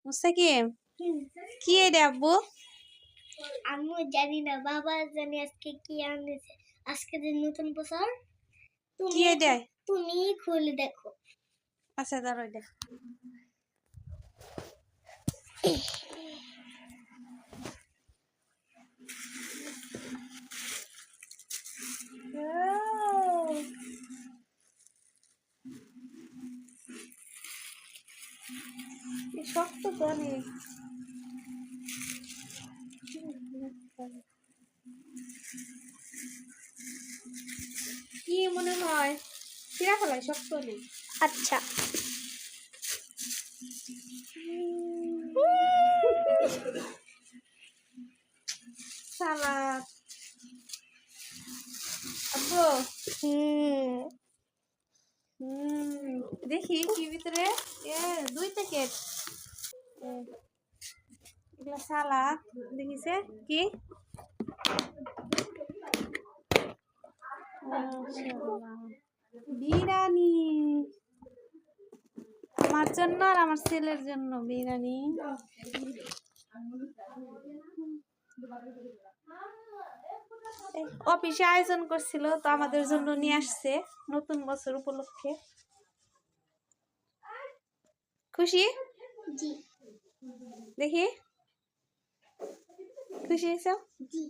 মুস্তাকিম কি এটা আব্বু? আমি জানি না, বাবা জানি আজকে কি আনছে। আজকে যে নতুন বছর, কি এটা? তুমি খুলে দেখো। আচ্ছা দাঁড়াও এটা শক্ত তো অনেক। কি মনে হয় কিরা ফেলাই শক্ত নেই? আচ্ছা, সালাদ আব্বু। দেখি কি ভিতরে। 2 প্যাকেট এগুলা সালাদ। দেখিছে কি বিরিয়ানি আমার জন্য আর আমার ছেলের জন্য বিরিয়ানি। অফিসে আয়োজন করছিল তো আমাদের জন্য নিয়ে আসছে নতুন বছর উপলক্ষে। খুশি? জি দেখি খুশি হয়েছ? জি।